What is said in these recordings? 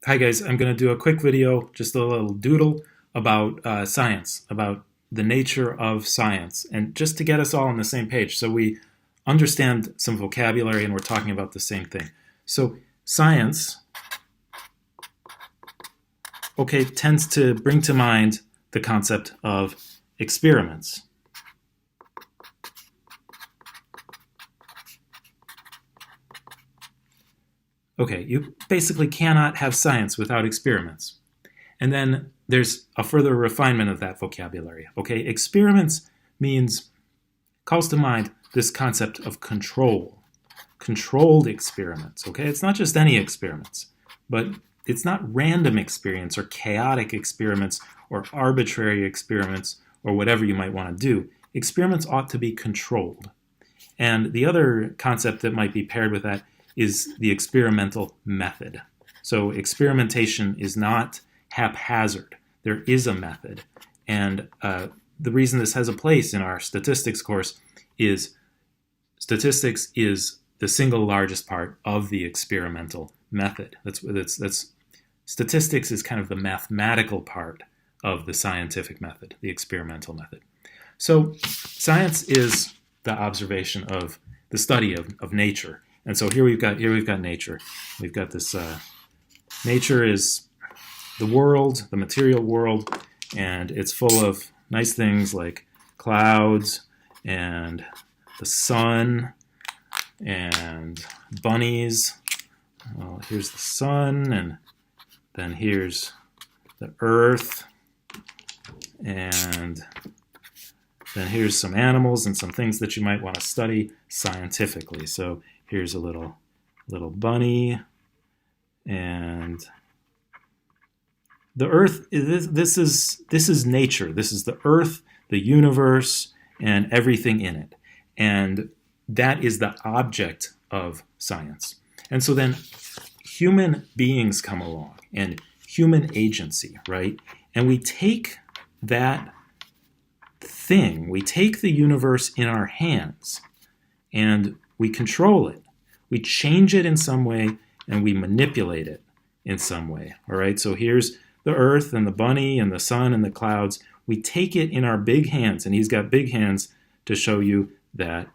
Hi guys, I'm going to do a quick video, just a little doodle about science, about the nature of science, and just to get us all on the same page so we understand some vocabulary and we're talking about the same thing. So science, okay, tends to bring to mind the concept of experiments. Okay, you basically cannot have science without experiments. And then there's a further refinement of that vocabulary. Okay, experiments calls to mind this concept of control, controlled experiments. Okay, it's not just any experiments, but it's not random experiments or chaotic experiments or arbitrary experiments or whatever you might want to do. Experiments ought to be controlled. And the other concept that might be paired with that is the experimental method. So experimentation is not haphazard. There is a method. And the reason this has a place in our statistics course is statistics is the single largest part of the experimental method. That's statistics is kind of the mathematical part of the scientific method, the experimental method. So science is the observation of the study of nature. And so here we've got nature. We've got this nature is the world, the material world, and it's full of nice things like clouds and the sun and bunnies. Well, here's the sun, and then here's the earth, and then here's some animals and some things that you might want to study scientifically. So here's a little bunny, and the earth. This is nature. This is the earth, the universe, and everything in it, and that is the object of science. And so then human beings come along and human agency, right? And we take that thing, we take the universe in our hands and we control it. We change it in some way and we manipulate it in some way. All right, so here's the earth and the bunny and the sun and the clouds. We take it in our big hands, and he's got big hands to show you that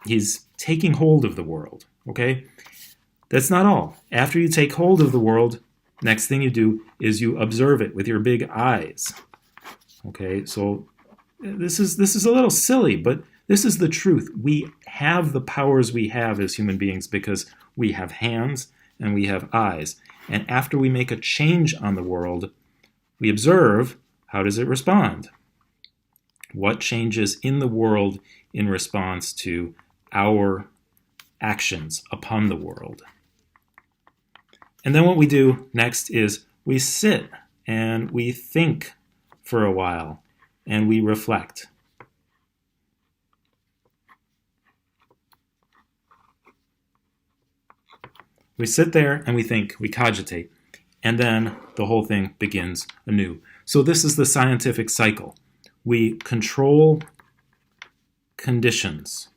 he's taking hold of the world. Okay, that's not all. After you take hold of the world, next thing you do is you observe it with your big eyes. Okay, so this is a little silly, but this is the truth. We have the powers we have as human beings because we have hands and we have eyes. And after we make a change on the world, we observe, how does it respond? What changes in the world in response to our actions upon the world? And then what we do next is we sit and we think for a while and we reflect. We sit there and we think, we cogitate, and then the whole thing begins anew. So this is the scientific cycle. We control conditions.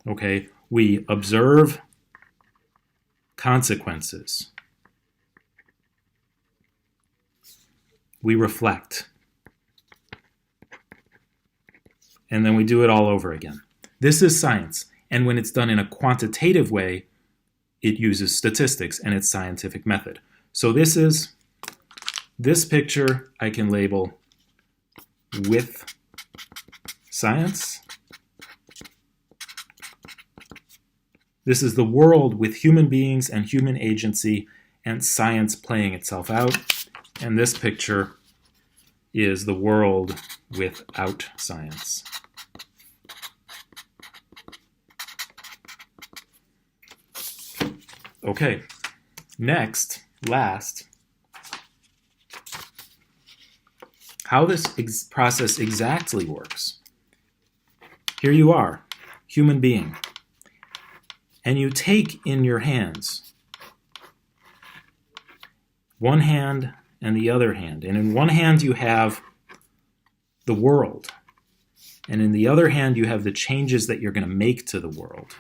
Okay, we observe consequences. We reflect. And then we do it all over again. This is science. And when it's done in a quantitative way, it uses statistics and its scientific method. So this picture I can label with science. This is the world with human beings and human agency and science playing itself out. And this picture is the world without science. Okay, last, how this process exactly works. Here you are, human being, and you take in your hands one hand and the other hand. And in one hand you have the world, and in the other hand you have the changes that you're going to make to the world.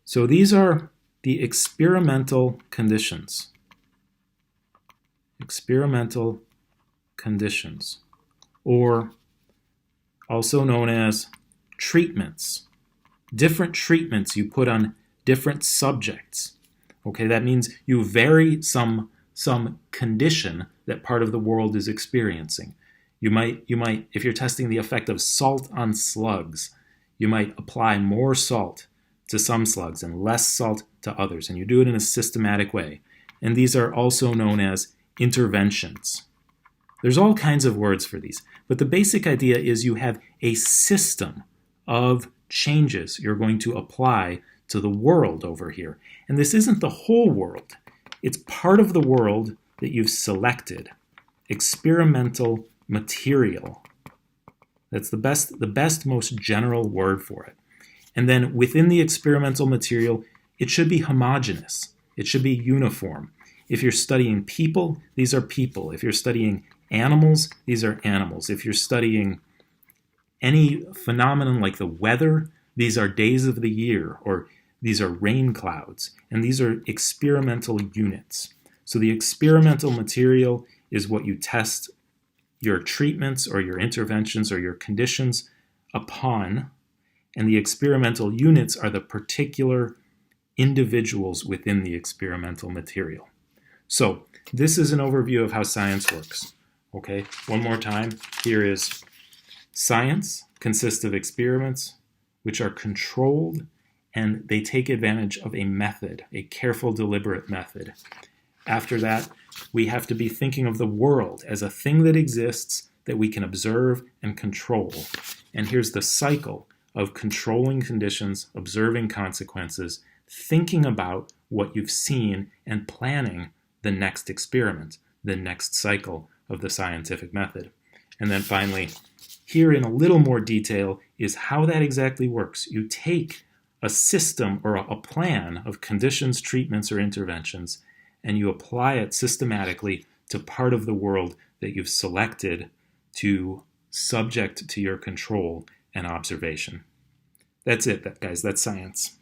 So these are the experimental conditions. Experimental conditions, or also known as treatments. Different treatments you put on different subjects. Okay, that means you vary some condition that part of the world is experiencing. You might, if you're testing the effect of salt on slugs, you might apply more salt to some slugs and less salt to others, and you do it in a systematic way. And these are also known as interventions. There's all kinds of words for these, but the basic idea is you have a system of changes you're going to apply to the world over here. And this isn't the whole world. It's part of the world that you've selected. Experimental material. That's the best, most general word for it. And then within the experimental material, it should be homogeneous. It should be uniform. If you're studying people, these are people. If you're studying animals, these are animals. If you're studying any phenomenon like the weather, these are days of the year, or these are rain clouds, and these are experimental units. So the experimental material is what you test your treatments or your interventions or your conditions upon, and the experimental units are the particular individuals within the experimental material. So this is an overview of how science works. Okay, one more time. Here is science consists of experiments which are controlled, and they take advantage of a method, a careful, deliberate method. After that, we have to be thinking of the world as a thing that exists that we can observe and control. And here's the cycle of controlling conditions, observing consequences, thinking about what you've seen, and planning the next experiment, the next cycle of the scientific method. And then finally, here in a little more detail is how that exactly works. You take a system or a plan of conditions, treatments, or interventions, and you apply it systematically to part of the world that you've selected to subject to your control and observation. That's it, guys. That's science.